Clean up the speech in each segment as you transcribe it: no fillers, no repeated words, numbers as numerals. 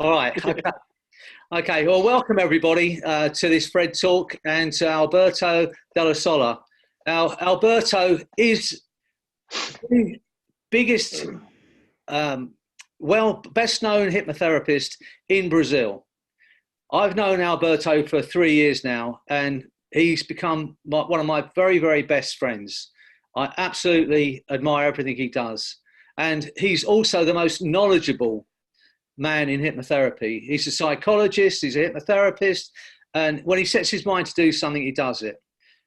All right. Okay. Okay. Well, welcome everybody to this FredTalk and to Alberto Dell'lsola. Now, Alberto is the biggest, best known hypnotherapist in Brazil. I've known Alberto for 3 years now, and he's become one of my very, very best friends. I absolutely admire everything he does. And he's also the most knowledgeable man in hypnotherapy. He's a psychologist, he's a hypnotherapist, and when he sets his mind to do something, he does it.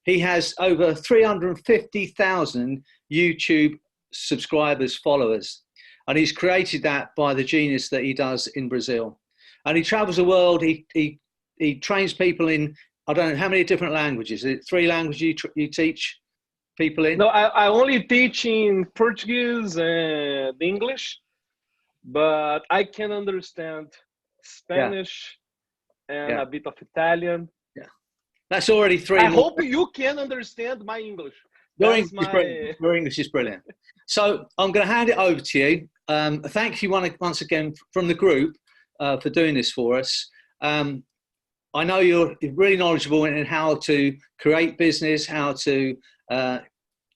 He has over 350,000 YouTube subscribers, followers, and he's created that by the genius that he does in Brazil. And he travels the world. He trains people in, I don't know how many different languages. Is it 3 languages you teach people in? No, I only teach in Portuguese and English, but I can understand Spanish and a bit of Italian. Yeah, that's already 3 I more. hope you can understand my English. Your English is brilliant. So I'm going to hand it over to you. Thank you once again from the group for doing this for us. I know you're really knowledgeable in how to create business, how to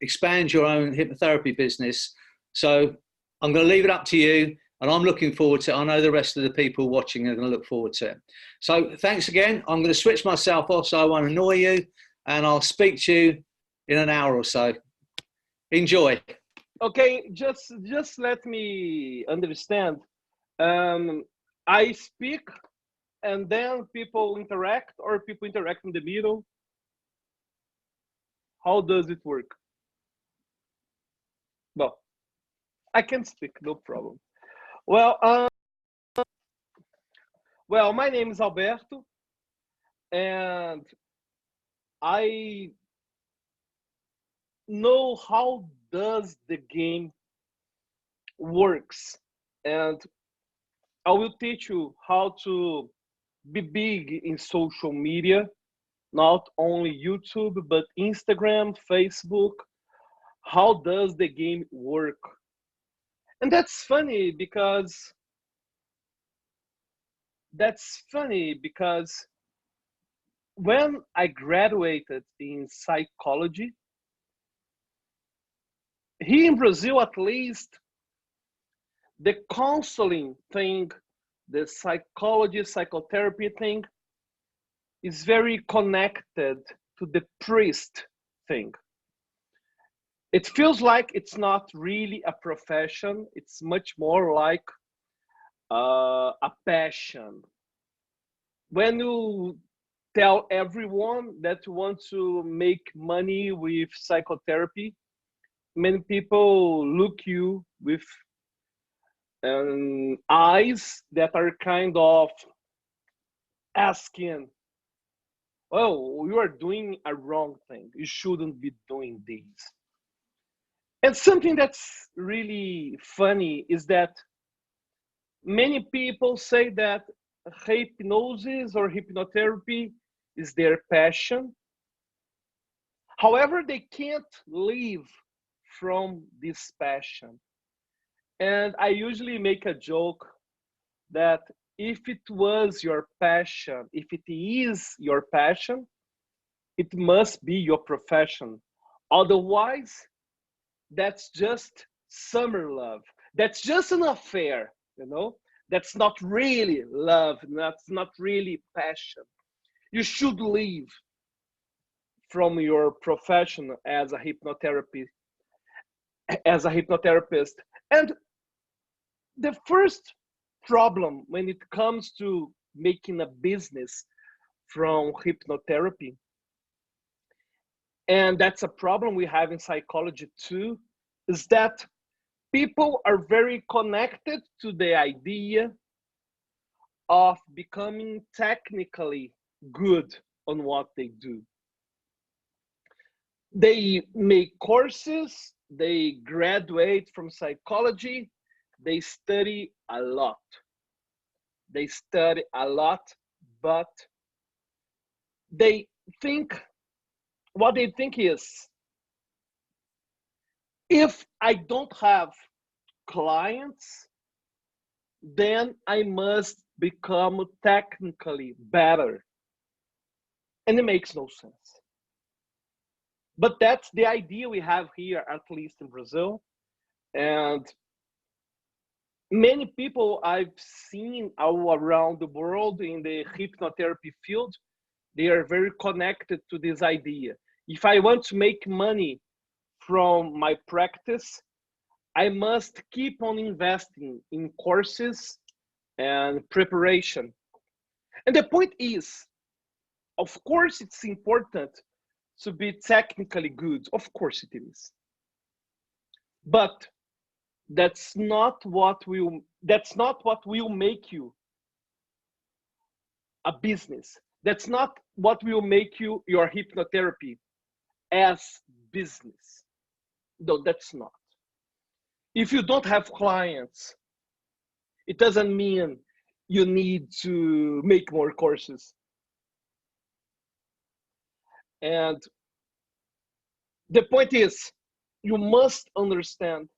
expand your own hypnotherapy business. So I'm going to leave it up to you, and I'm looking forward to it. I know the rest of the people watching are going to look forward to it. So thanks again. I'm going to switch myself off so I won't annoy you, and I'll speak to you in an hour or so. Enjoy. Okay, just let me understand. I speak and then people interact, or people interact in the middle? How does it work? Well, I can speak, no problem. Well, my name is Alberto, and I know how does the game works, and I will teach you how to be big in social media, not only YouTube, but Instagram, Facebook. How does the game work? And that's funny because when I graduated in psychology, here in Brazil at least, the counseling thing, the psychology, psychotherapy thing is very connected to the priest thing. It feels like it's not really a profession. It's much more like a passion. When you tell everyone that you want to make money with psychotherapy, many people look you with eyes that are kind of asking, oh, you are doing a wrong thing. You shouldn't be doing this. And something that's really funny is that many people say that hypnosis or hypnotherapy is their passion. However, they can't live from this passion. And I usually make a joke that if it was your passion, if it is your passion, it must be your profession. Otherwise, that's just summer love. That's just an affair, you know? That's not really love. That's not really passion. You should live from your profession as a hypnotherapist. And the first problem when it comes to making a business from hypnotherapy, and that's a problem we have in psychology too, is that people are very connected to the idea of becoming technically good on what they do. They make courses, they graduate from psychology, they study a lot. But they think, what they think is, if I don't have clients, then I must become technically better. And it makes no sense. But that's the idea we have here, at least in Brazil. And many people I've seen all around the world in the hypnotherapy field, they are very connected to this idea. If I want to make money from my practice, I must keep on investing in courses and preparation. And the point is, of course, it's important to be technically good. Of course, it is. But that's not what will make you a business. That's not what will make you your hypnotherapy as business. No, that's not. If you don't have clients, it doesn't mean you need to make more courses. And the point is, you must understand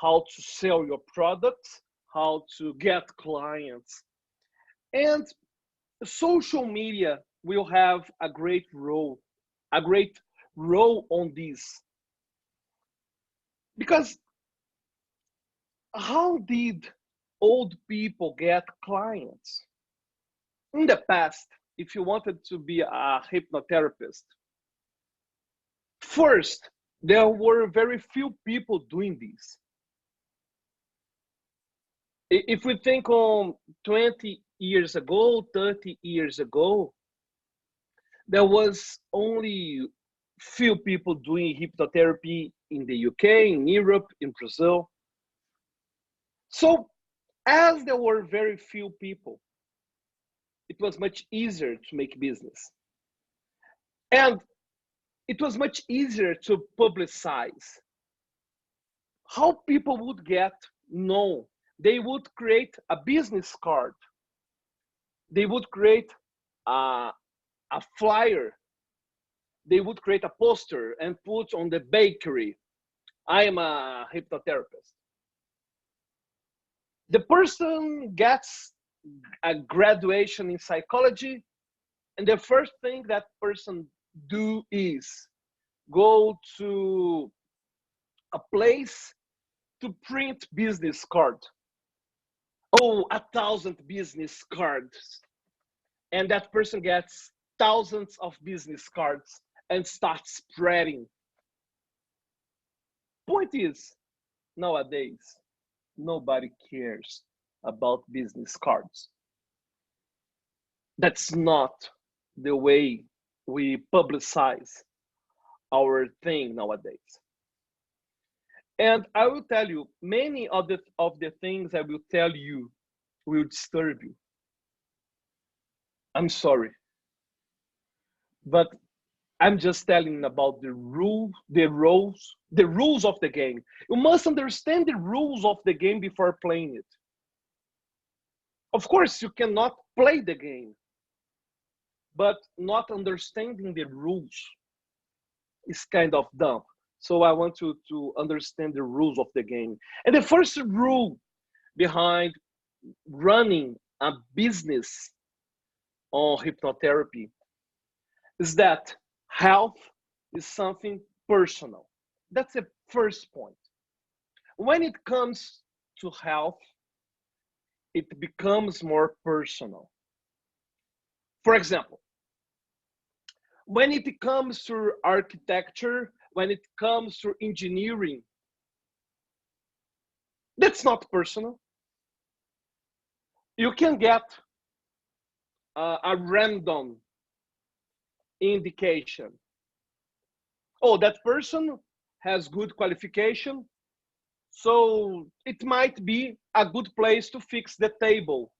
how to sell your products, how to get clients. And social media will have a great role on this. Because how did old people get clients? In the past, if you wanted to be a hypnotherapist, first, there were very few people doing this. If we think on 20 years ago, 30 years ago, there was only few people doing hypnotherapy in the UK, in Europe, in Brazil. So as there were very few people, it was much easier to make business. And it was much easier to publicize. How people would get known? They would create a business card. They would create a flyer. They would create a poster and put on the bakery, I am a hypnotherapist. The person gets a graduation in psychology, and the first thing that person do is go to a place to print business card. Oh, 1,000 business cards. And that person gets thousands of business cards and starts spreading. Point is, nowadays, nobody cares about business cards. That's not the way we publicize our thing nowadays. And I will tell you, many of the things I will tell you will disturb you. I'm sorry. But I'm just telling about the rules of the game. You must understand the rules of the game before playing it. Of course, you cannot play the game, but not understanding the rules is kind of dumb. So I want you to understand the rules of the game. And the first rule behind running a business on hypnotherapy is that health is something personal. That's the first point. When it comes to health, it becomes more personal. For example, when it comes to architecture, when it comes to engineering, that's not personal. You can get a random indication. Oh, that person has good qualification, so it might be a good place to fix the table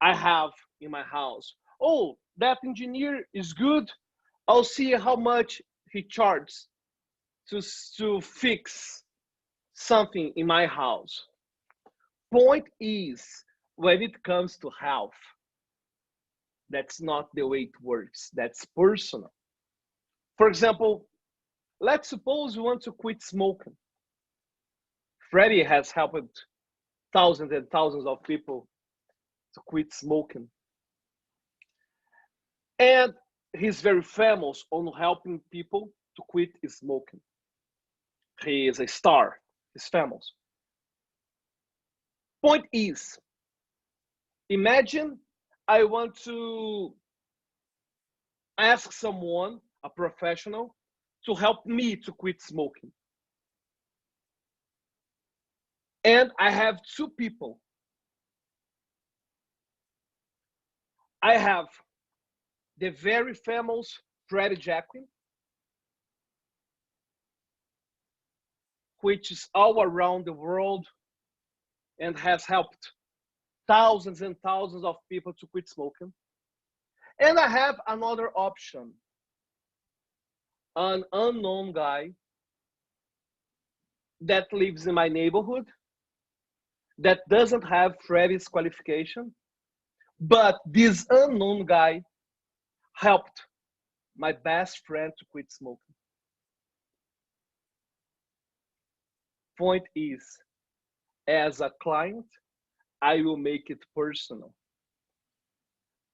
I have in my house. Oh, that engineer is good. I'll see how much he charges to fix something in my house. Point is, when it comes to health, that's not the way it works. That's personal. For example, let's suppose you want to quit smoking. Freddie has helped thousands and thousands of people to quit smoking. And he's very famous on helping people to quit smoking. He is a star, he's famous. Point is, imagine I want to ask someone, a professional, to help me to quit smoking. And I have two people. I have the very famous Freddie Jacquin, which is all around the world and has helped thousands and thousands of people to quit smoking. And I have another option, an unknown guy that lives in my neighborhood, that doesn't have Freddie's qualification, but this unknown guy helped my best friend to quit smoking. Point is, as a client, I will make it personal.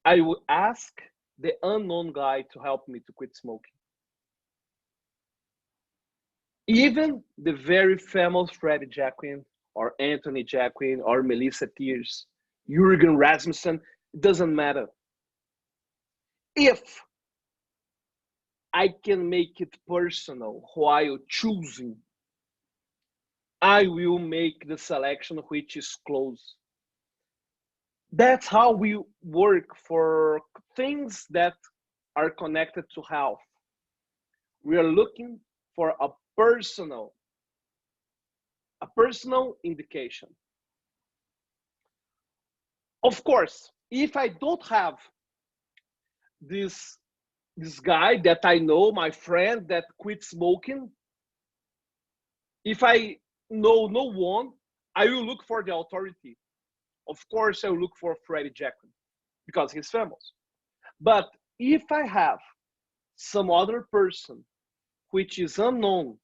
I will ask the unknown guy to help me to quit smoking. Even the very famous Freddie Jacquin or Anthony Jacquin or Melissa Tears, Jürgen Rasmussen, it doesn't matter. If I can make it personal while choosing, I will make the selection which is close. That's how we work for things that are connected to health. We are looking for a personal indication. Of course, if I don't have this guy that I know, my friend that quit smoking, if I know no one, I will look for the authority. Of course, I will look for Freddie Jacquin because he's famous. But if I have some other person which is unknown,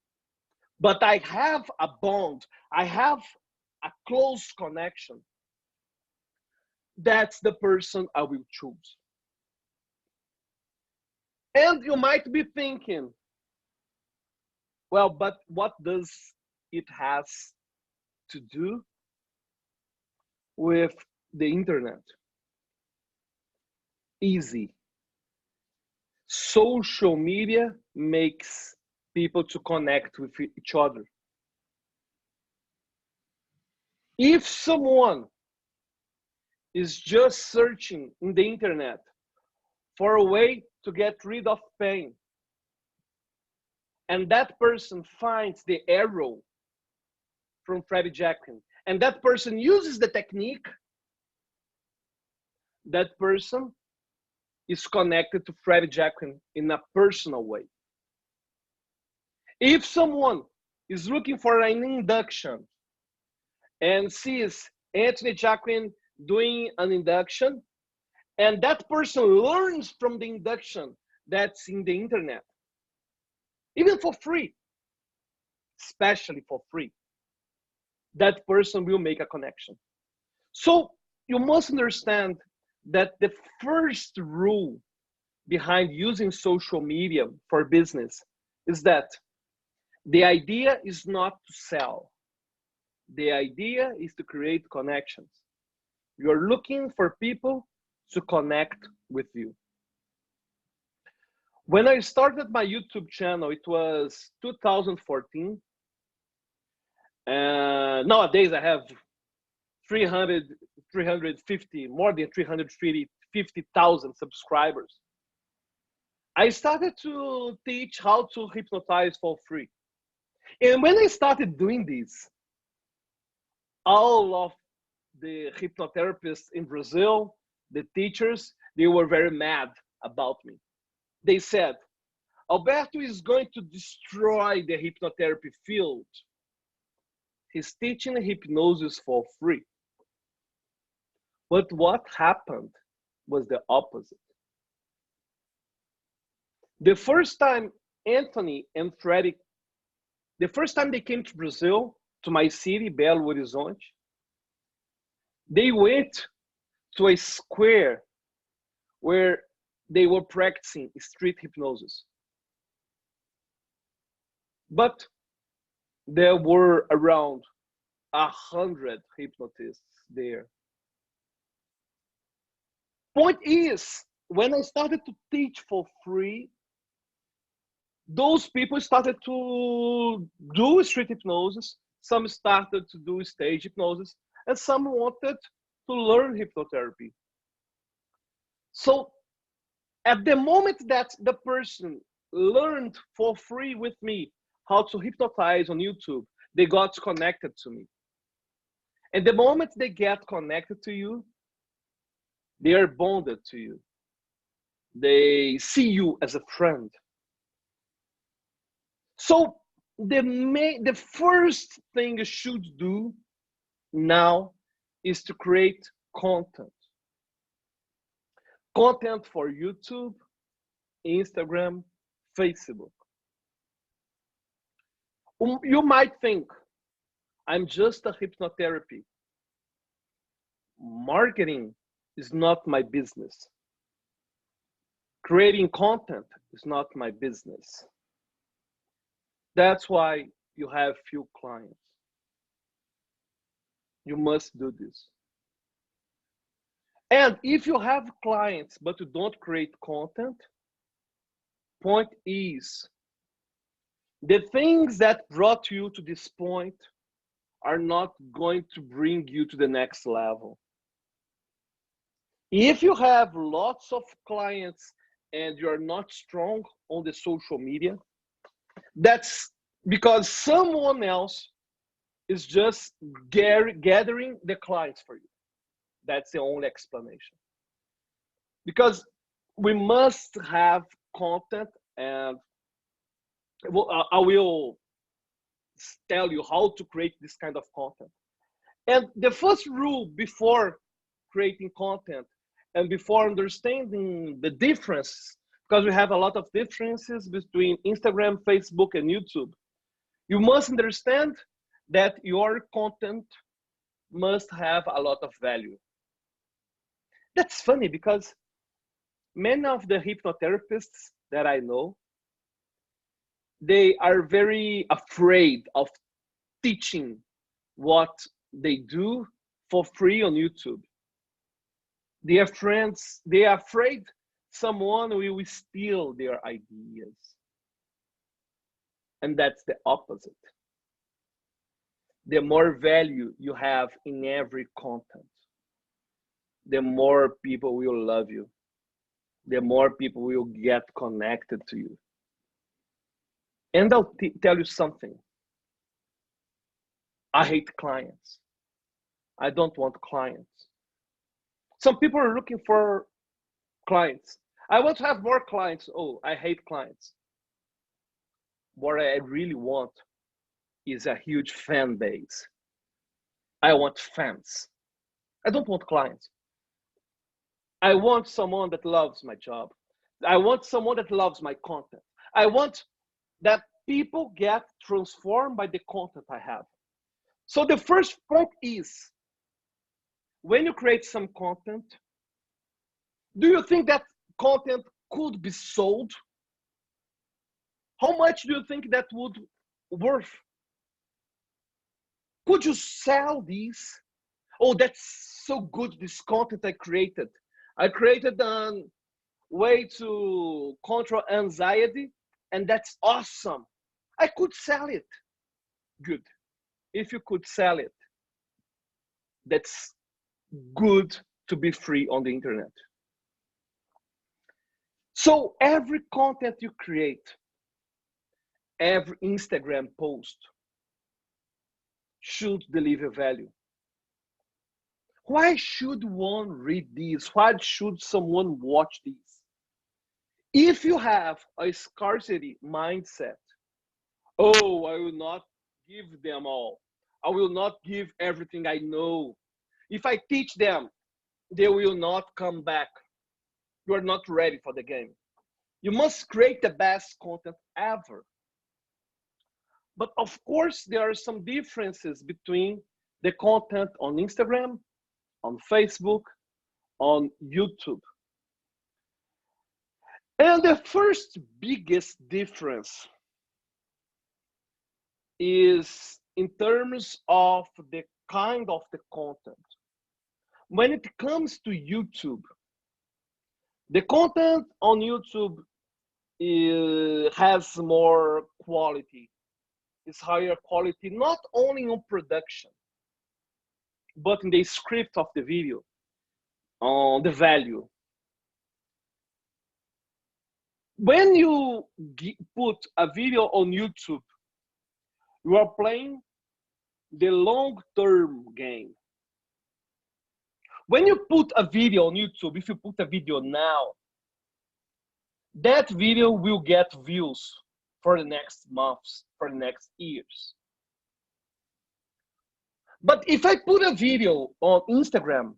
but I have a bond, I have a close connection, that's the person I will choose. And you might be thinking, well, but what does it has to do with the internet? Easy. Social media makes people to connect with each other. If someone is just searching in the internet for a way to get rid of pain, and that person finds the arrow from Freddie Jacquin, and that person uses the technique, that person is connected to Freddie Jacquin in a personal way. If someone is looking for an induction and sees Anthony Jacquin doing an induction, and that person learns from the induction that's in the internet, even for free, especially for free, that person will make a connection. So you must understand that the first rule behind using social media for business is that the idea is not to sell. The idea is to create connections. You're looking for people to connect with you. When I started my YouTube channel, it was 2014. Nowadays I have 350, more than 350,000 subscribers. I started to teach how to hypnotize for free. And when I started doing this, all of the hypnotherapists in Brazil, the teachers, they were very mad about me. They said, Alberto is going to destroy the hypnotherapy field. He's teaching hypnosis for free. But what happened was the opposite. The first time Anthony and Freddie, the first time they came to Brazil, to my city, Belo Horizonte, they went to a square where they were practicing street hypnosis. But there were around 100 hypnotists there. Point is, when I started to teach for free, those people started to do street hypnosis. Some started to do stage hypnosis, and some wanted to learn hypnotherapy. So at the moment that the person learned for free with me how to hypnotize on YouTube, they got connected to me. And the moment they get connected to you, they are bonded to you. They see you as a friend. So the first thing you should do now is to create content. Content for YouTube, Instagram, Facebook. You might think, I'm just a hypnotherapy. Marketing is not my business. Creating content is not my business. That's why you have few clients. You must do this. And if you have clients but you don't create content, point is, the things that brought you to this point are not going to bring you to the next level. If you have lots of clients and you're not strong on the social media, that's because someone else is just gathering the clients for you. That's the only explanation. Because we must have content, and I will tell you how to create this kind of content. And the first rule before creating content and before understanding the difference, because we have a lot of differences between Instagram, Facebook, and YouTube, you must understand that your content must have a lot of value. That's funny because many of the hypnotherapists that I know, they are very afraid of teaching what they do for free on YouTube. They are afraid someone will steal their ideas. And that's the opposite. The more value you have in every content, the more people will love you. The more people will get connected to you. And I'll tell you something. I hate clients. I don't want clients. Some people are looking for clients. I want to have more clients. Oh, I hate clients. What I really want is a huge fan base. I want fans. I don't want clients. I want someone that loves my job. I want someone that loves my content. I want that people get transformed by the content I have. So the first point is, when you create some content, do you think that content could be sold? How much do you think that would worth? Could you sell these? Oh, that's so good, this content I created. I created a way to control anxiety, and that's awesome. I could sell it. Good. If you could sell it, that's good to be free on the internet. So every content you create, every Instagram post should deliver value. Why should one read these? Why should someone watch these? If you have a scarcity mindset, oh, I will not give them all. I will not give everything I know. If I teach them, they will not come back. You are not ready for the game. You must create the best content ever. But of course, there are some differences between the content on Instagram, on Facebook, on YouTube. And the first biggest difference is in terms of the kind of the content. When it comes to YouTube, the content on YouTube has more quality. It's higher quality, not only on production, but in the script of the video, on the value. When you put a video on YouTube, you are playing the long-term game. When you put a video on YouTube, if you put a video now, that video will get views for the next months, for the next years. But if I put a video on Instagram,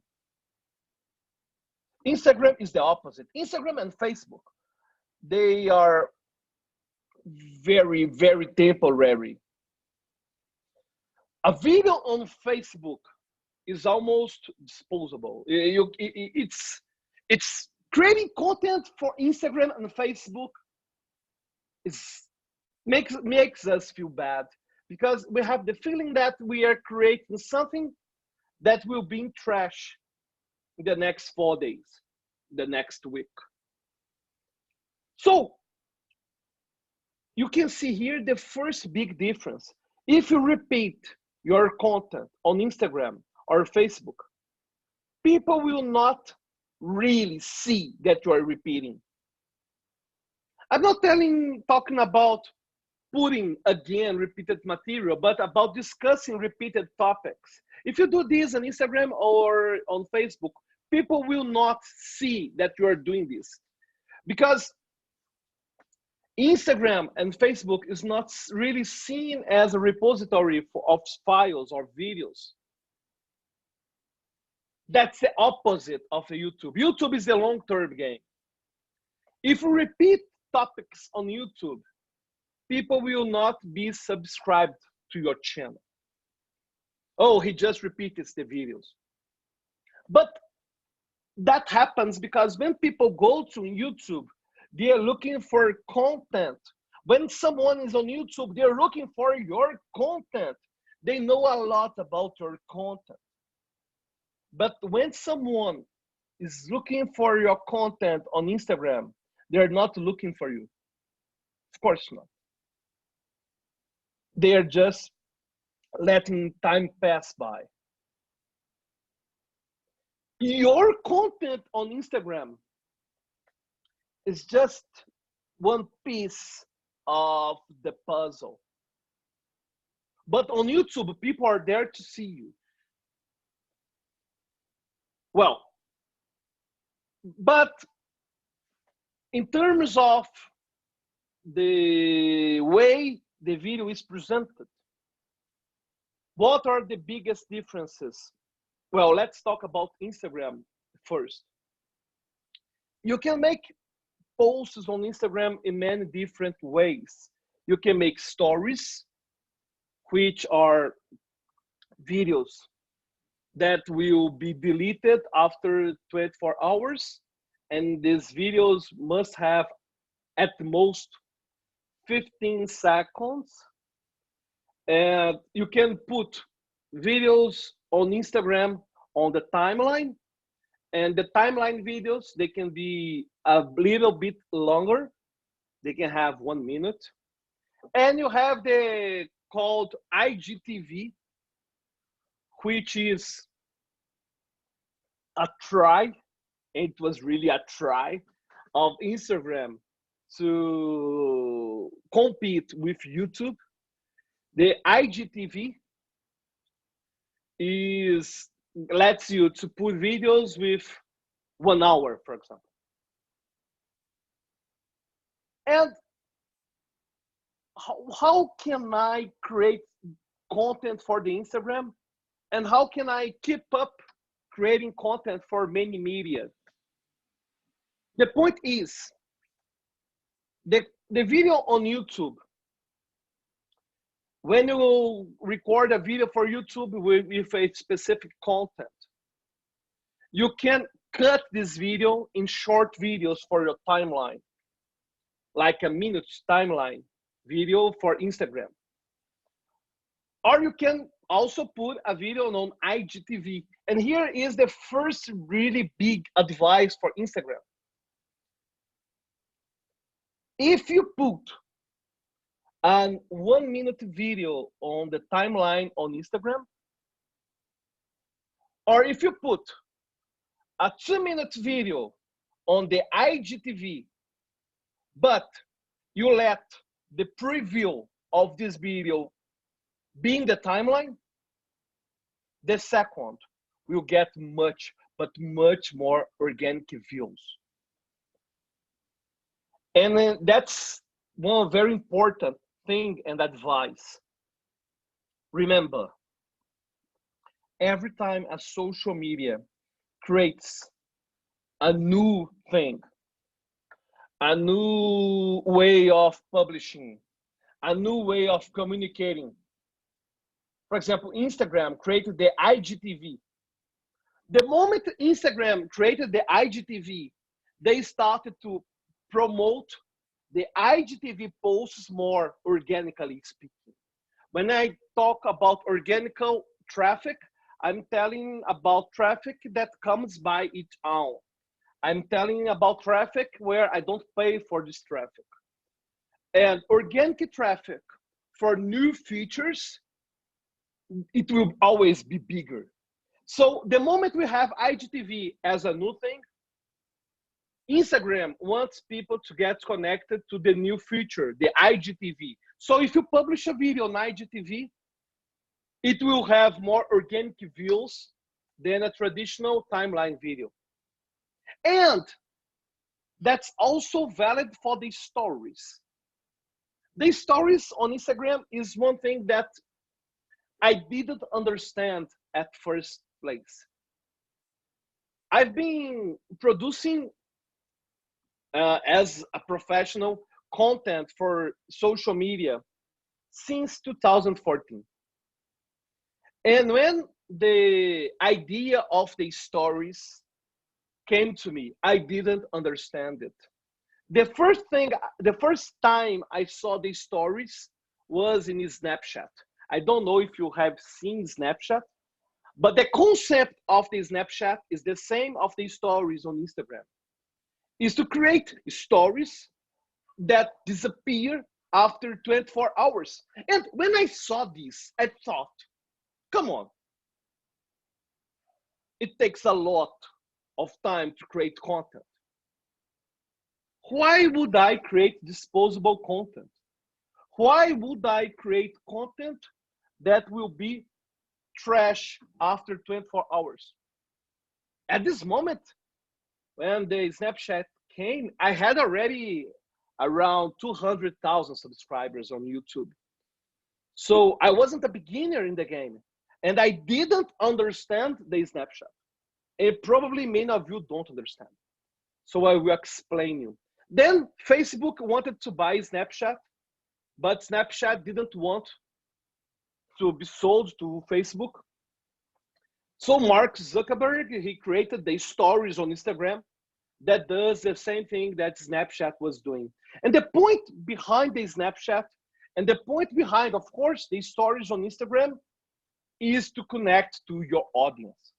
Instagram is the opposite. Instagram and Facebook, they are very, very temporary. A video on Facebook is almost disposable. It's creating content for Instagram and Facebook makes us feel bad, because we have the feeling that we are creating something that will be in trash in the next 4 days, the next week. So you can see here the first big difference. If you repeat your content on Instagram or Facebook, people will not really see that you are repeating. I'm not talking about putting again repeated material, but about discussing repeated topics. If you do this on Instagram or on Facebook, people will not see that you are doing this, because Instagram and Facebook is not really seen as a repository of files or videos. That's the opposite of YouTube. YouTube is the long-term game. If you repeat topics on YouTube, people will not be subscribed to your channel. Oh, he just repeats the videos. But that happens because when people go to YouTube, they are looking for content. When someone is on YouTube, they're looking for your content. They know a lot about your content. But when someone is looking for your content on Instagram, they're not looking for you. Of course not. They are just letting time pass by. Your content on Instagram is just one piece of the puzzle. But on YouTube, people are there to see you. Well, but in terms of the way the video is presented, what are the biggest differences? Well, let's talk about Instagram first. You can make posts on Instagram in many different ways. You can make stories, which are videos that will be deleted after 24 hours. And these videos must have at most 15 seconds. And you can put videos on Instagram on the timeline. And the timeline videos, they can be a little bit longer. They can have 1 minute. And you have the called IGTV, which is a try. It was really a try of Instagram to compete with YouTube. The IGTV lets you to put videos with 1 hour, for example. And how can I create content for the Instagram? And how can I keep up creating content for many media? The point is, the video on YouTube, when you record a video for YouTube with a specific content, you can cut this video in short videos for your timeline, like a minute timeline video for Instagram. Or you can also put a video on IGTV. And here is the first really big advice for Instagram. If you put an 1 minute video on the timeline on Instagram, or if you put a 2-minute video on the IGTV, but you let the preview of this video being the timeline, the second will get much, but much more organic views. And that's one very important thing and advice. Remember, every time a social media creates a new thing, a new way of publishing, a new way of communicating. For example, Instagram created the IGTV. The moment Instagram created the IGTV, they started to promote the IGTV posts more organically speaking. When I talk about organic traffic, I'm telling about traffic that comes by its own. I'm telling about traffic where I don't pay for this traffic. And organic traffic for new features, it will always be bigger. So the moment we have IGTV as a new thing, Instagram wants people to get connected to the new feature, the IGTV. So if you publish a video on IGTV, it will have more organic views than a traditional timeline video. And that's also valid for the stories. The stories on Instagram is one thing that I didn't understand at first place. I've been producing as a professional content for social media since 2014. And when the idea of the stories came to me, I didn't understand it. The first time I saw the stories was in Snapchat. I don't know if you have seen Snapchat, but the concept of the Snapchat is the same of the stories on Instagram. Is to create stories that disappear after 24 hours. And when I saw this, I thought, come on. It takes a lot of time to create content. Why would I create disposable content? Why would I create content that will be trash after 24 hours? At this moment, when the Snapchat came, I had already around 200,000 subscribers on YouTube. So I wasn't a beginner in the game, and I didn't understand the Snapchat. And probably many of you don't understand. So I will explain you. Then Facebook wanted to buy Snapchat, but Snapchat didn't want to be sold to Facebook. So Mark Zuckerberg, he created the stories on Instagram that does the same thing that Snapchat was doing. And the point behind the Snapchat and the point behind, of course, the stories on Instagram is to connect to your audience.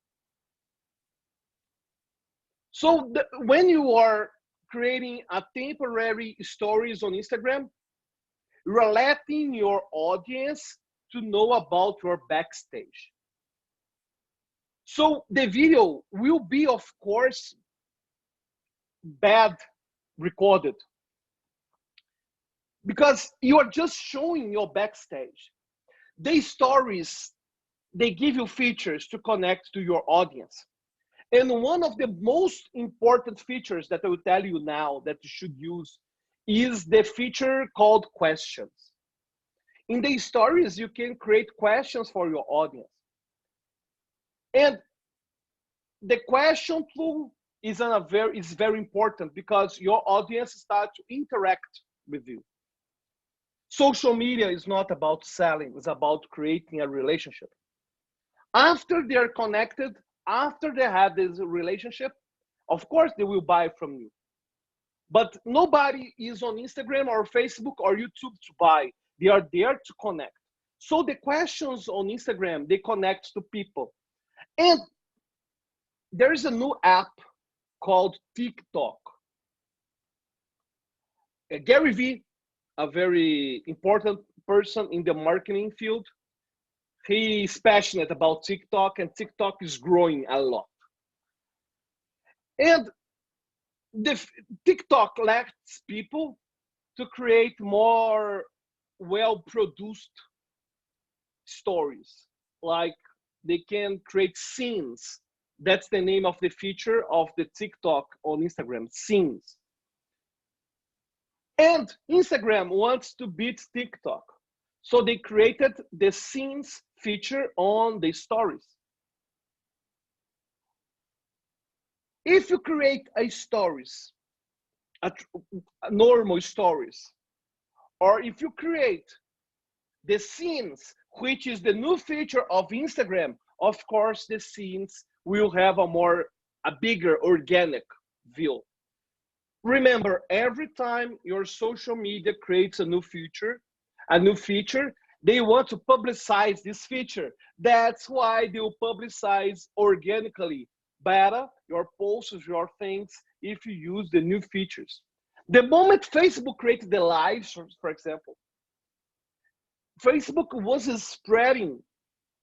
So when you are creating a temporary stories on Instagram, you're letting your audience to know about your backstage. So the video will be, of course, bad recorded because you are just showing your backstage. The stories, they give you features to connect to your audience. And one of the most important features that I will tell you now that you should use is the feature called questions. In the stories, you can create questions for your audience. And the question tool is very important because your audience starts to interact with you. Social media is not about selling, it's about creating a relationship. After they are connected, after they have this relationship, Of course, they will buy from you. But nobody is on Instagram or Facebook or YouTube to buy. They are there to connect. So the questions on Instagram, they connect to people. And there is a new app called TikTok. Gary Vee, a very important person in the marketing field, he is passionate about TikTok, and TikTok is growing a lot. And the TikTok lets people to create more well-produced stories. Like they can create scenes. That's the name of the feature of the TikTok on Instagram, scenes. And Instagram wants to beat TikTok. So they created the scenes feature on the stories. If you create a stories, a normal stories, or if you create the scenes, which is the new feature of Instagram, of course, the scenes will have a bigger organic view. Remember, every time your social media creates a new feature, they want to publicize this feature. That's why they will publicize organically better your posts, your things, if you use the new features. The moment Facebook created the lives, for example, Facebook was spreading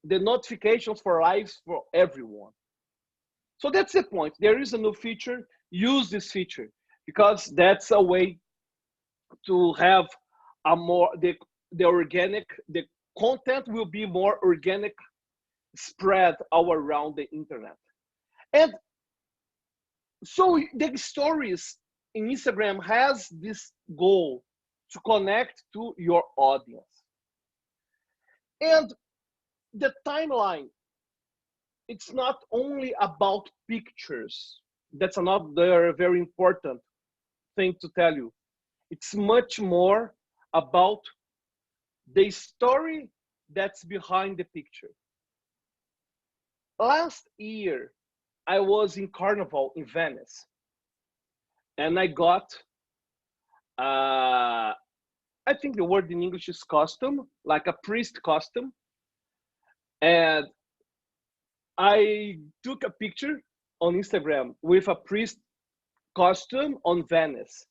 the notifications for lives for everyone. So that's the point. There is a new feature. Use this feature, because that's a way to have the content will be more organic, spread all around the internet. And so the stories in Instagram has this goal to connect to your audience. And the timeline, it's not only about pictures. That's another very important thing to tell you. It's much more about the story that's behind the picture. Last year, I was in Carnival in Venice, and I got, I think the word in English is costume, like a priest costume. And I took a picture on Instagram with a priest costume on Venice.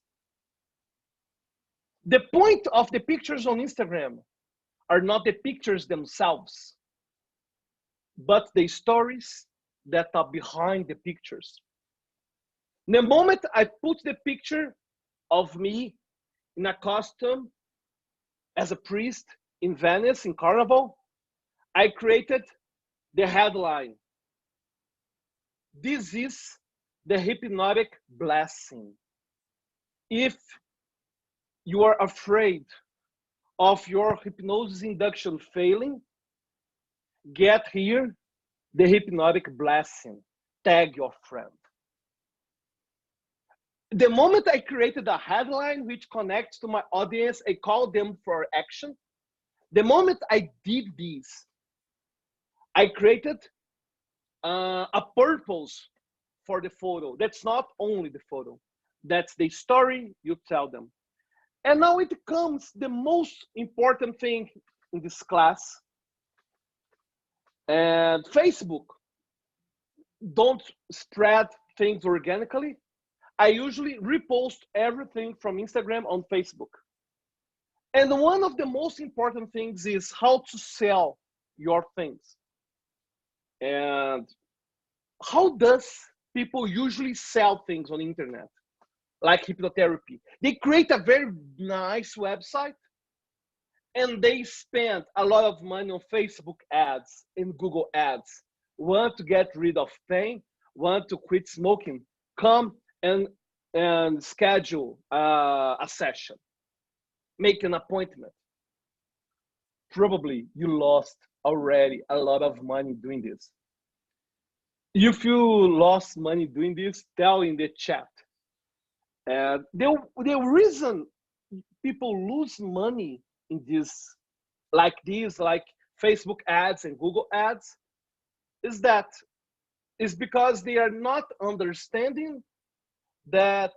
The point of the pictures on Instagram are not the pictures themselves, but the stories that are behind the pictures. The moment I put the picture of me in a costume as a priest in Venice in Carnival, I created the headline. This is the hypnotic blessing. If you are afraid of your hypnosis induction failing, get here the hypnotic blessing. Tag your friend. The moment I created a headline which connects to my audience, I call them for action. The moment I did this, I created a purpose for the photo. That's not only the photo, that's the story you tell them. And now it comes the most important thing in this class. And Facebook don't spread things organically. I usually repost everything from Instagram on Facebook. And one of the most important things is how to sell your things. And how does people usually sell things on the internet? Like hypnotherapy. They create a very nice website and they spend a lot of money on Facebook ads and Google ads. Want to get rid of pain, want to quit smoking, come and schedule a session, make an appointment. Probably you lost already a lot of money doing this. If you lost money doing this, tell in the chat. And the reason people lose money in this, like Facebook ads and Google ads, is that is because they are not understanding that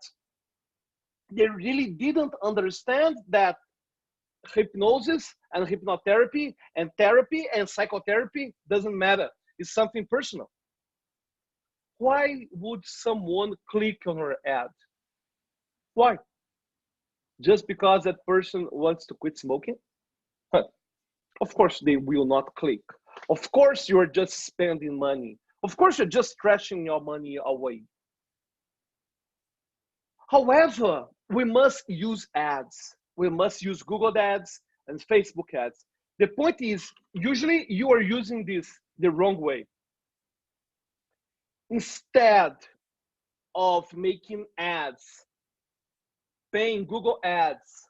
they really didn't understand that hypnosis and hypnotherapy and therapy and psychotherapy doesn't matter. It's something personal. Why would someone click on our ad? Why? Just because that person wants to quit smoking? Of course, they will not click. Of course, you're just spending money. Of course, you're just trashing your money away. However, we must use ads. We must use Google ads and Facebook ads. The point is, usually you are using this the wrong way. Instead of making ads, paying Google ads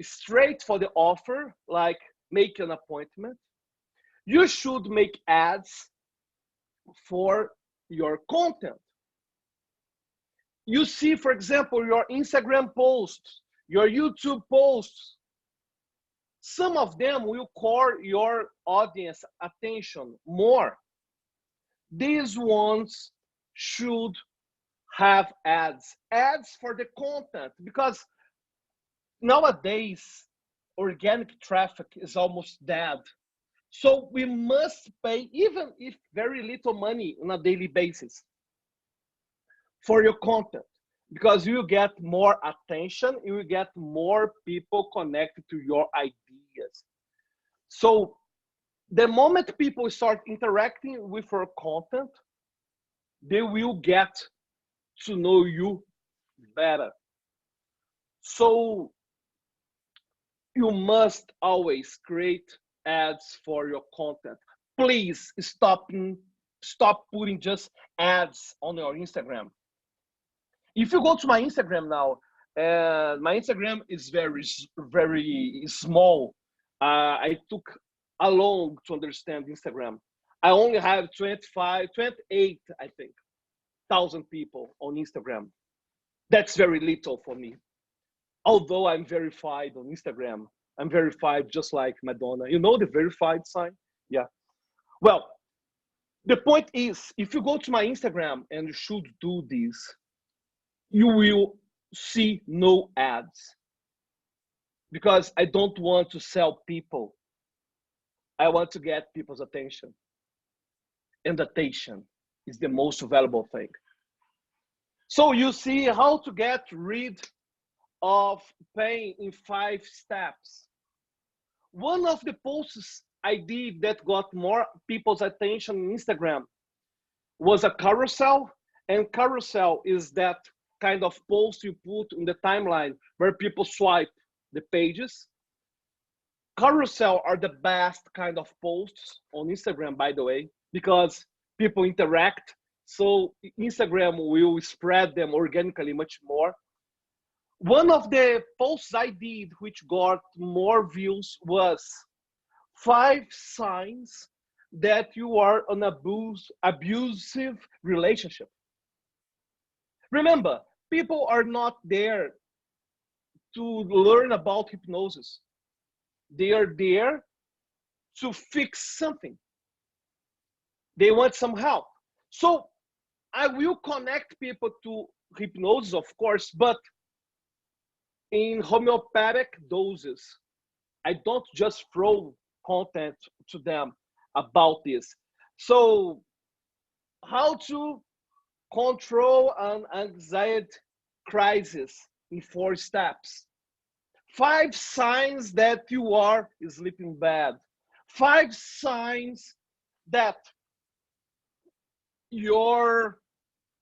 straight for the offer, like make an appointment, you should make ads for your content. You see, for example, your Instagram posts, your YouTube posts, some of them will call your audience attention more. These ones should have ads for the content, because nowadays organic traffic is almost dead. So we must pay, even if very little money on a daily basis, for your content, because you get more attention, you will get more people connected to your ideas. So the moment people start interacting with your content, they will get to know you better. So you must always create ads for your content. Please stop putting just ads on your Instagram. If you go to my Instagram now, my Instagram is very, very small. I took a long to understand Instagram. I only have 25, 28, I think, 1,000 people on Instagram. That's very little for me. Although I'm verified on Instagram, I'm verified just like Madonna. You know the verified sign? Yeah. Well, the point is, if you go to my Instagram and you should do this, you will see no ads, because I don't want to sell people. I want to get people's attention. And attention is the most valuable thing. So you see how to get rid of pain in 5 steps. One of the posts I did that got more people's attention on Instagram was a carousel. And carousel is that kind of post you put in the timeline where people swipe the pages. Carousel are the best kind of posts on Instagram, by the way, because people interact. So Instagram will spread them organically much more. One of the posts I did which got more views was 5 signs that you are in an abusive relationship. Remember, people are not there to learn about hypnosis. They are there to fix something. They want some help. So I will connect people to hypnosis, of course, but in homeopathic doses. I don't just throw content to them about this. So how to control an anxiety crisis in 4 steps. 5 signs that you are sleeping bad. 5 signs that you're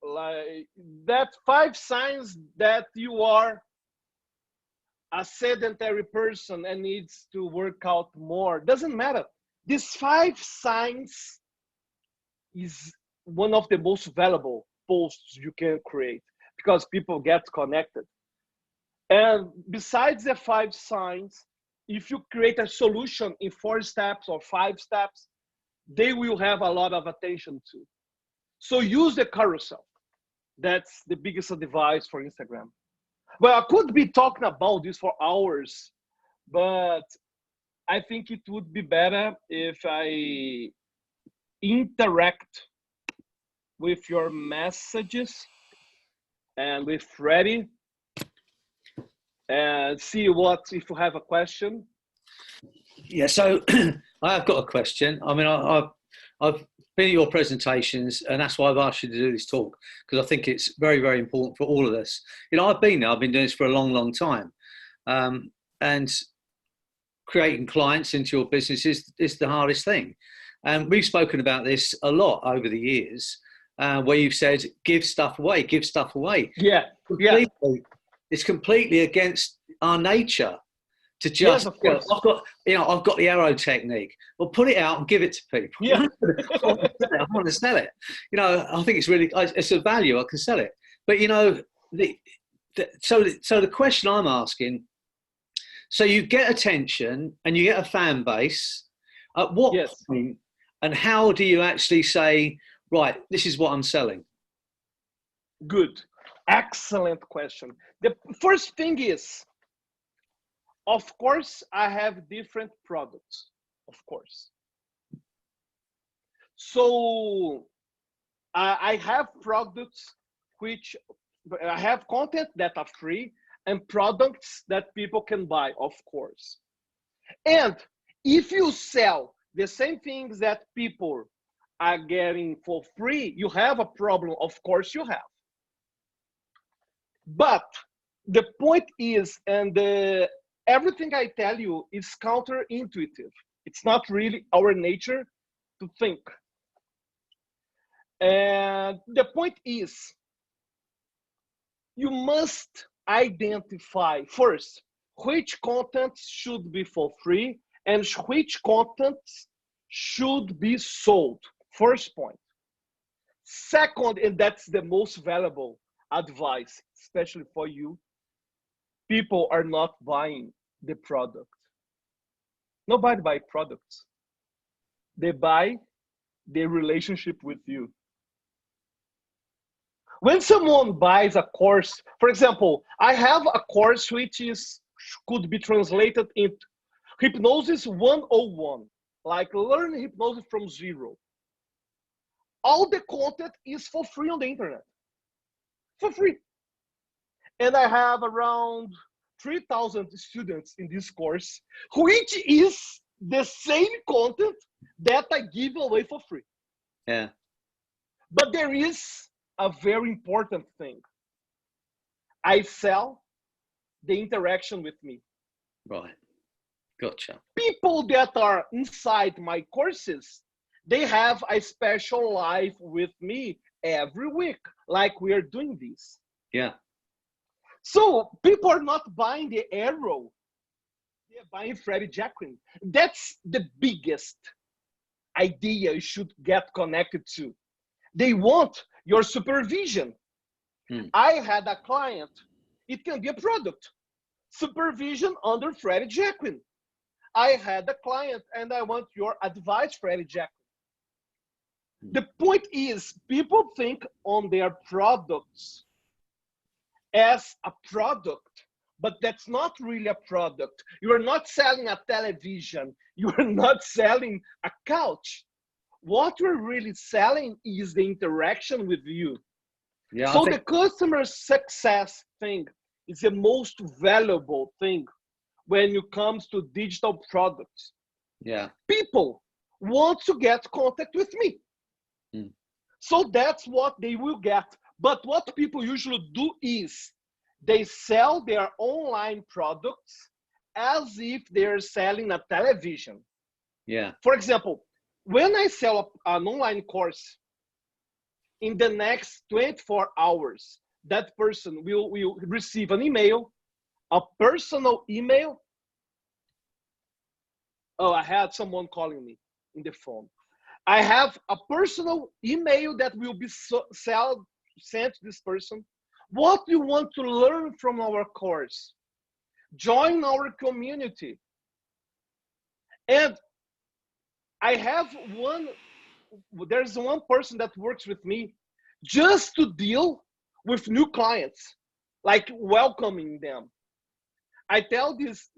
like that 5 signs that you are a sedentary person and needs to work out more. Doesn't matter. These 5 signs is one of the most valuable posts you can create, because people get connected. And besides the 5 signs, if you create a solution in 4 steps or 5 steps, they will have a lot of attention too. So use the carousel. That's the biggest advice for Instagram. Well, I could be talking about this for hours, but I think it would be better if I interact with your messages and with Freddie and see what if you have a question. Yeah, so I have got a question. I mean, I've been at your presentations, and that's why I've asked you to do this talk, because I think it's very, very important for all of us. You know, I've been doing this for a long, long time. And creating clients into your business is the hardest thing. And we've spoken about this a lot over the years, where you've said, give stuff away, give stuff away. Yeah, It's completely against our nature to just, yes, of course. I've got the arrow technique. Well, put it out and give it to people. Yeah. I want to sell it. You know, I think it's a value. I can sell it. But you know, so the question I'm asking. So you get attention and you get a fan base. At what point and how do you actually say, right, this is what I'm selling? Good. Excellent question. The first thing is, of course, I have different products, of course. So I have products which I have content that are free and products that people can buy, of course. And if you sell the same things that people are getting for free, you have a problem. Of course you have. But the point is, and everything I tell you is counterintuitive. It's not really our nature to think. And the point is, you must identify first which content should be for free and which content should be sold. First point. Second, and that's the most valuable advice, especially for you, people are not buying the product. Nobody buys products. They buy the relationship with you. When someone buys a course, for example, I have a course which could be translated into Hypnosis 101, like learn hypnosis from zero. All the content is for free on the internet, for free. And I have around 3,000 students in this course, which is the same content that I give away for free. Yeah. But there is a very important thing. I sell the interaction with me. Right. Gotcha. People that are inside my courses, they have a special life with me every week, like we are doing this. Yeah. So people are not buying the arrow, they're buying Freddie Jacquin. That's the biggest idea you should get connected to. They want your supervision. I had a client, it can be a product, supervision under Freddie Jacquin. I had a client and I want your advice, Freddie Jacquin. The point is, people think on their products as a product, but that's not really a product. You are not selling a television. You are not selling a couch. What you're really selling is the interaction with you. Yeah, so the customer success thing is the most valuable thing when it comes to digital products. Yeah. People want to get contact with me. So that's what they will get. But what people usually do is they sell their online products as if they're selling a television. Yeah. For example, when I sell an online course, in the next 24 hours, that person will receive an email, a personal email. Oh, I had someone calling me in the phone. I have a personal email that will be sent to this person. What do you want to learn from our course? Join our community. And I have there's one person that works with me just to deal with new clients, like welcoming them. I tell this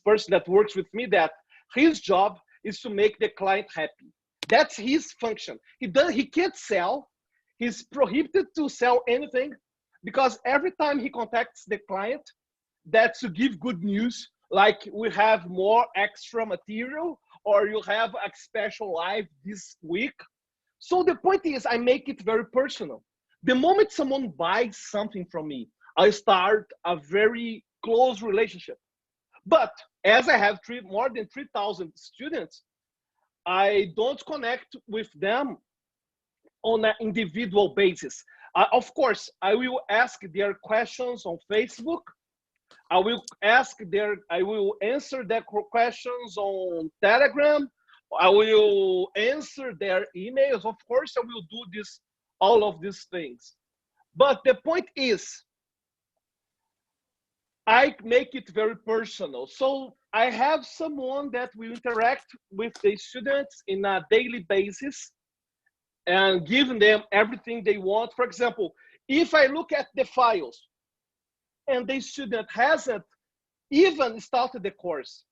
person that works with me that his job is to make the client happy. That's his function. He can't sell. He's prohibited to sell anything, because every time he contacts the client, that's to give good news, like we have more extra material, or you have a special live this week. So the point is, I make it very personal. The moment someone buys something from me, I start a very close relationship. But as I have more than 3,000 students, I don't connect with them on an individual basis. Of course, I will ask their questions on Facebook. I will answer their questions on Telegram. I will answer their emails. Of course, I will do all of these things. But the point is, I make it very personal. So I have someone that will interact with the students in a daily basis and giving them everything they want. For example, if I look at the files and the student hasn't even started the course,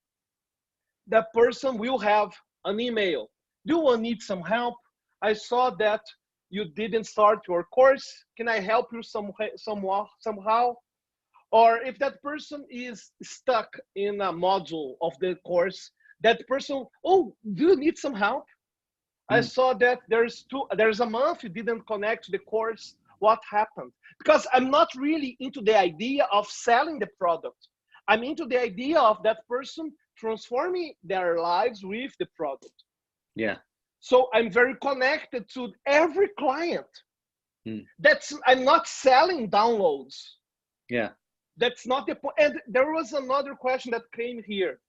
that person will have an email. Do I need some help? I saw that you didn't start your course. Can I help you somehow? Or if that person is stuck in a module of the course, that person, oh, do you need some help? I saw that there's a month you didn't connect to the course. What happened? Because I'm not really into the idea of selling the product. I'm into the idea of that person transforming their lives with the product. Yeah. So I'm very connected to every client. I'm not selling downloads. Yeah. That's not the point. And there was another question that came here.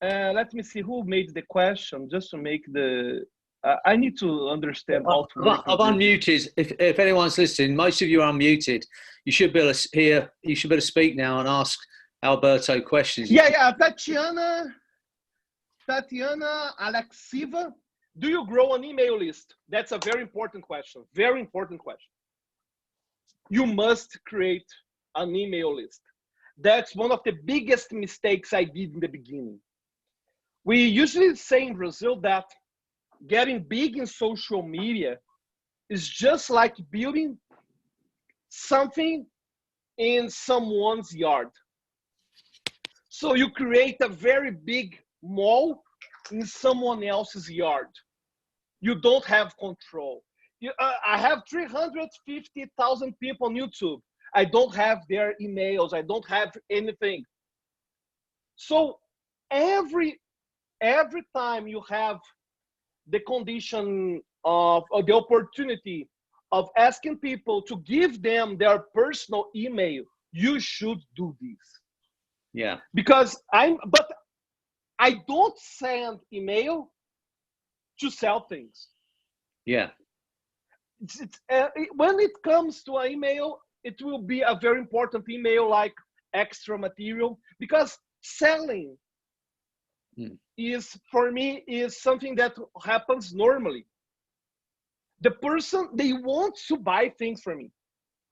Let me see who made the question, just to make the. I need to understand how to work. I've unmuted. If anyone's listening, most of you are unmuted. You should be able to hear. You should be able to speak now and ask Alberto questions. Yeah. Tatiana Alexiva, do you grow an email list? That's a very important question. Very important question. You must create an email list. That's one of the biggest mistakes I did in the beginning. We usually say in Brazil that getting big in social media is just like building something in someone's yard. So you create a very big mall in someone else's yard. You don't have control. I have 350,000 people on YouTube. I don't have their emails. I don't have anything. So every time you have the condition of, or the opportunity of asking people to give them their personal email, you should do this. Yeah. Because but I don't send email to sell things. Yeah. When it comes to an email, it will be a very important email like extra material, because selling is, for me, is something that happens normally. The person, they want to buy things from me.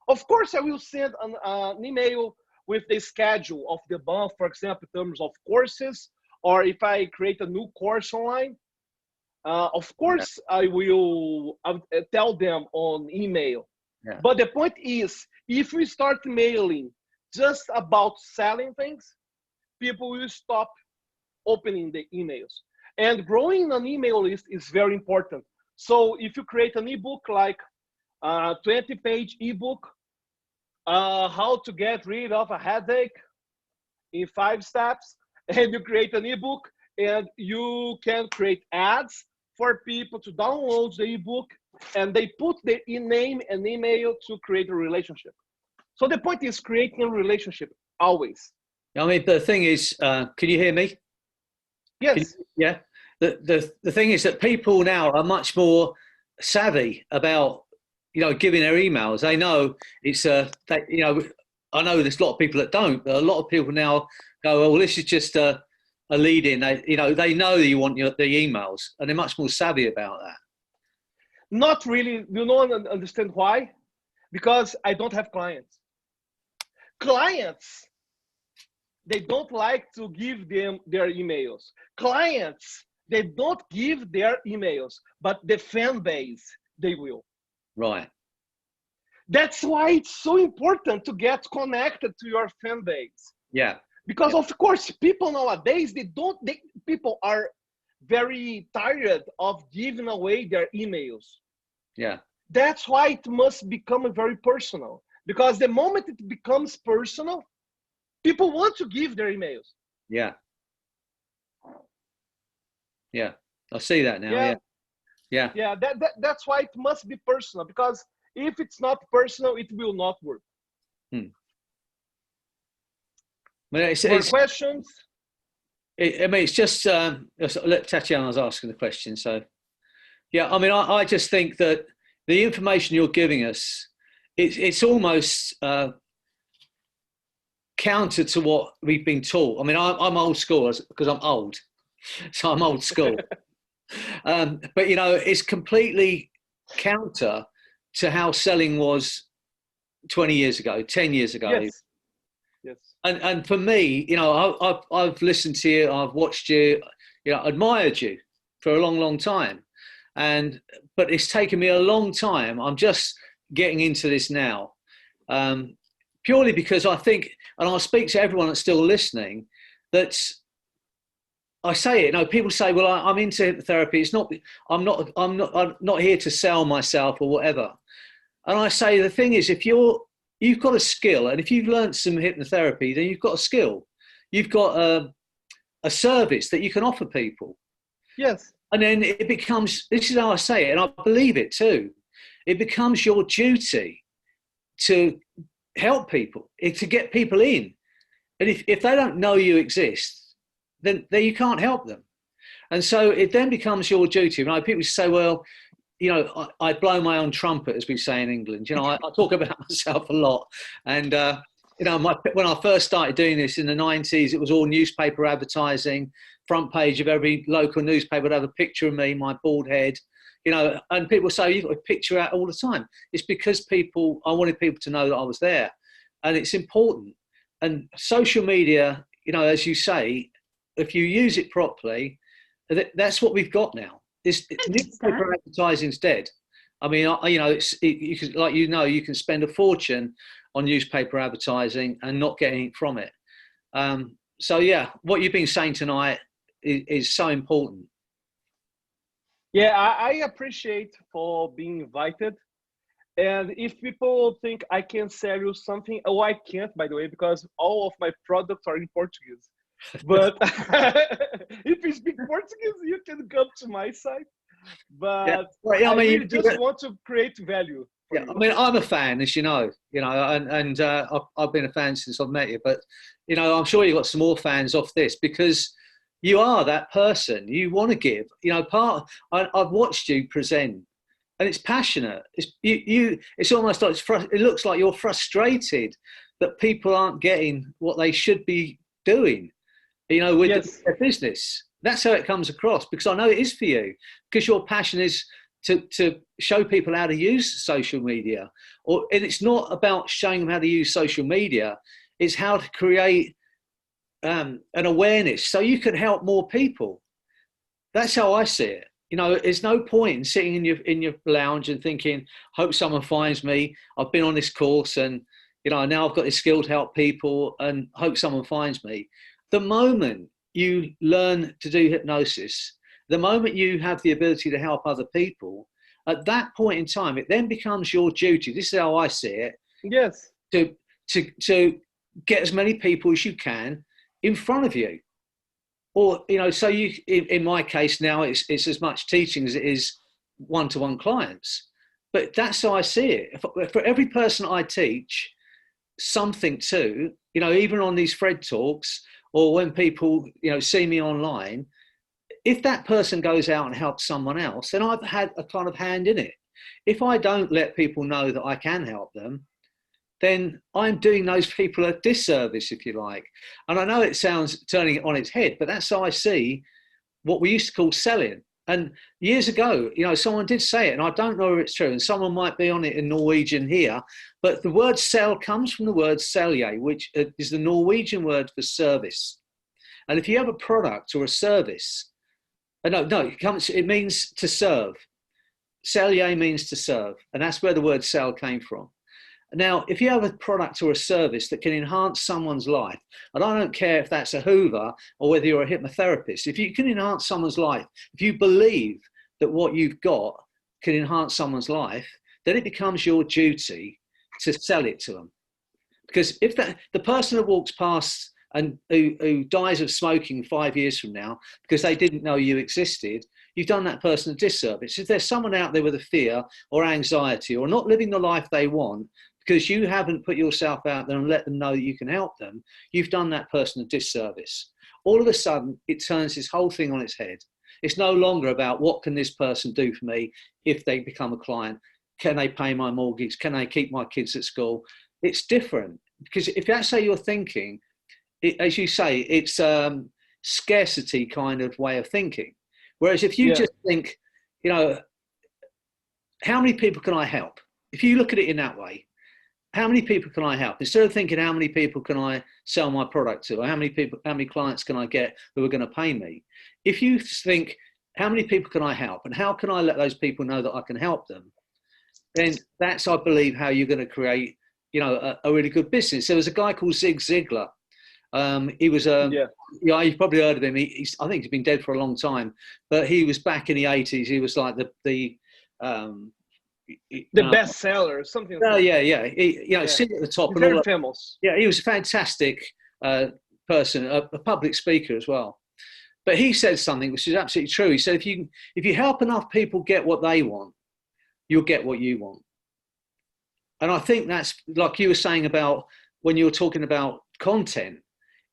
Of course, I will send an email with the schedule of the month, for example, in terms of courses, or if I create a new course online, of course, I will tell them on email. Yeah. But the point is, if we start mailing just about selling things, people will stop opening the emails. And growing an email list is very important. So if you create an ebook, like a 20-page ebook, how to get rid of a headache in 5 steps, and you create an ebook, and you can create ads for people to download the ebook, and they put their name and email to create a relationship. So the point is creating a relationship always. I mean, the thing is, can you hear me? Yes. Yeah. The thing is that people now are much more savvy about, giving their emails. They know it's I know there's a lot of people that don't, but a lot of people now go, well, this is just a lead in. They know that you want the emails, and they're much more savvy about that. Not really. You don't understand why? Because I don't have clients. Clients, they don't like to give them their emails. Clients, they don't give their emails, but the fan base, they will. Right. That's why it's so important to get connected to your fan base. Yeah. Because of course, people nowadays, people are very tired of giving away their emails. Yeah. That's why it must become very personal. Because the moment it becomes personal, people want to give their emails. Yeah. Yeah. I see that now. Yeah. Yeah. Yeah. That's why it must be personal. Because if it's not personal, it will not work. Well, More questions? I mean, it's just Tatiana's asking the question. So, yeah, I mean, I just think that the information you're giving us, it's almost counter to what we've been taught. I mean, I'm old school because I'm old, so I'm old school. But you know, it's completely counter to how selling was 20 years ago, 10 years ago. Yes. Yes. And for me, you know, I've listened to you, I've watched you, you know, admired you for a long, long time. But it's taken me a long time. I'm just getting into this now, purely because I think, and I'll speak to everyone that's still listening, that I say it. You know, people say, "Well, I'm into hypnotherapy. It's not. I'm not here to sell myself or whatever." And I say the thing is, if you've got a skill, and if you've learned some hypnotherapy, then you've got a skill. You've got a service that you can offer people. Yes. And then it becomes, this is how I say it, and I believe it too, it becomes your duty to help people, to get people in. And if they don't know you exist, then you can't help them. And so it then becomes your duty. You know, people say, well, you know, I blow my own trumpet, as we say in England. You know, I talk about myself a lot. And, you know, when I first started doing this in the 90s, it was all newspaper advertising. Front page of every local newspaper would have a picture of me, my bald head, you know, and people say, you've got a picture out all the time. It's because I wanted people to know that I was there. And it's important. And social media, you know, as you say, if you use it properly, that's what we've got now. Newspaper advertising's dead. I mean, you know, you can, like, you know, you can spend a fortune on newspaper advertising and not get anything from it. So yeah, what you've been saying tonight is so important. Yeah, I appreciate for being invited. And if people think I can sell you something, I can't, by the way, because all of my products are in Portuguese. But if you speak Portuguese, you can come to my site. But yeah. Well, I mean, just want to create value. Yeah, I mean, I'm a fan, as you know, and I've been a fan since I've met you. But you know, I'm sure you've got some more fans off this because you are that person. You want to give. You know, I've watched you present, and it's passionate. It's almost like it looks like you're frustrated that people aren't getting what they should be doing. You know, with their business. That's how it comes across, because I know it is for you, because your passion is to show people how to use social media. And it's not about showing them how to use social media. It's how to create an awareness so you can help more people. That's how I see it. You know, there's no point in sitting in your lounge and thinking, hope someone finds me. I've been on this course and, you know, now I've got this skill to help people and hope someone finds me. The moment you learn to do hypnosis, the moment you have the ability to help other people, at that point in time, it then becomes your duty. This is how I see it. Yes. To get as many people as you can in front of you. Or, you know, so you, in my case now, it's as much teaching as it is one-to-one clients. But that's how I see it. For every person I teach something to, you know, even on these FredTalks, or when people, you know, see me online, if that person goes out and helps someone else, then I've had a kind of hand in it. If I don't let people know that I can help them, then I'm doing those people a disservice, if you like. And I know it sounds turning it on its head, but that's how I see what we used to call selling. And years ago, you know, someone did say it, and I don't know if it's true, and someone might be on it in Norwegian here, but the word sell comes from the word selje, which is the Norwegian word for service. And if you have a product or a service, No, it means to serve. Sellier means to serve, and that's where the word sell came from. Now, if you have a product or a service that can enhance someone's life, and I don't care if that's a Hoover or whether you're a hypnotherapist, if you can enhance someone's life, if you believe that what you've got can enhance someone's life, then it becomes your duty to sell it to them. Because if the person who walks past and who dies of smoking 5 years from now because they didn't know you existed, you've done that person a disservice. If there's someone out there with a fear or anxiety or not living the life they want because you haven't put yourself out there and let them know that you can help them, you've done that person a disservice. All of a sudden, it turns this whole thing on its head. It's no longer about what can this person do for me if they become a client. Can they pay my mortgage? Can they keep my kids at school? It's different, because if that's how you're thinking, as you say, it's scarcity kind of way of thinking. Whereas if you just think, how many people can I help? If you look at it in that way, how many people can I help? Instead of thinking how many people can I sell my product to, or how many clients can I get who are going to pay me? If you think how many people can I help and how can I let those people know that I can help them, then that's, I believe, how you're going to create a really good business. There was a guy called Zig Ziglar. He was you've probably heard of him. I think he's been dead for a long time, but he was back in the 80s. He was like the bestseller, something. Sitting at the top. He's very famous. Yeah, he was a fantastic person, a public speaker as well. But he said something which is absolutely true. He said, if you help enough people get what they want, you'll get what you want. And I think that's like you were saying about when you were talking about content.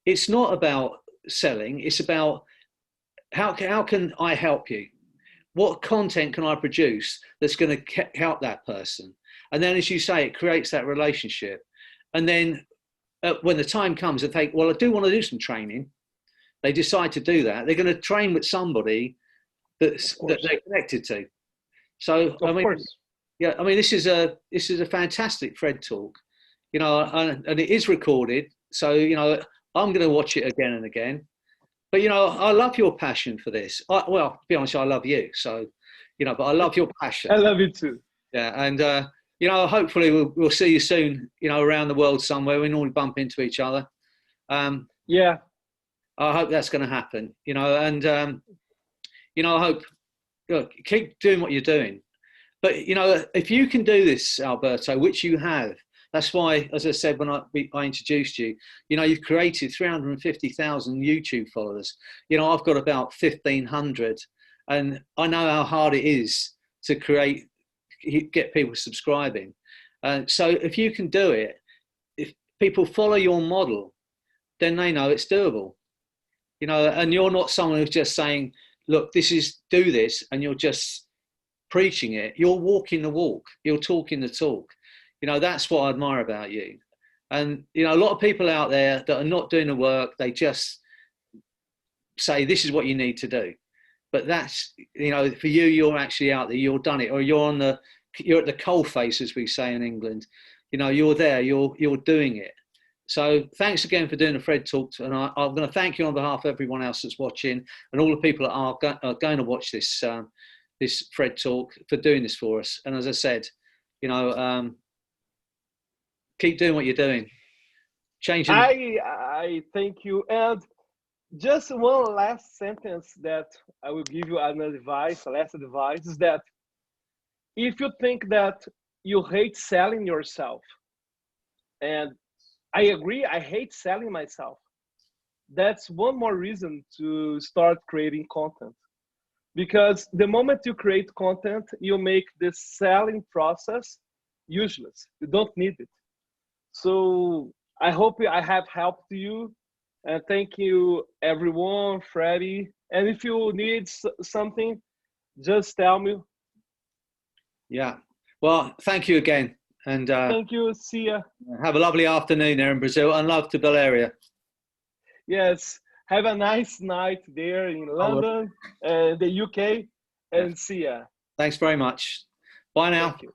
It's not about selling. It's about how can I help you? What content can I produce that's going to help that person? And then, as you say, it creates that relationship. And then when the time comes, they think, well, I do want to do some training. They decide to do that. They're going to train with somebody that they're connected to. So, this is a fantastic Fred talk, and it is recorded. So, I'm going to watch it again and again. But, I love your passion for this. To be honest, I love you. So, but I love your passion. I love you too. Yeah. And, hopefully we'll see you soon, around the world somewhere. We normally bump into each other. Yeah. I hope that's going to happen, and, I hope, keep doing what you're doing. But, if you can do this, Alberto, which you have, that's why, as I said, when I introduced you, you've created 350,000 YouTube followers. I've got about 1,500, and I know how hard it is to get people subscribing. So if you can do it, if people follow your model, then they know it's doable. And you're not someone who's just saying, look, do this, and you're just preaching it. You're walking the walk. You're talking the talk. That's what I admire about you. And, a lot of people out there that are not doing the work, they just say, this is what you need to do. But that's, for you, you're actually out there, you've done it, or you're at the coalface, as we say in England. You're there, you're doing it. So thanks again for doing the Fred Talk. And I'm going to thank you on behalf of everyone else that's watching and all the people that are going to watch this, this Fred Talk, for doing this for us. And as I said, keep doing what you're doing. Changing. I thank you. And just one last sentence that I will give you last advice is that if you think that you hate selling yourself, and I agree, I hate selling myself, that's one more reason to start creating content. Because the moment you create content, you make the selling process useless. You don't need it. So I hope I have helped you. And thank you, everyone, Freddie. And if you need something, just tell me. Yeah. Well, thank you again. And thank you. See ya. Have a lovely afternoon there in Brazil, and love to Bulgaria. Yes. Have a nice night there in London and the UK, and see ya. Thanks very much. Bye now. Thank you.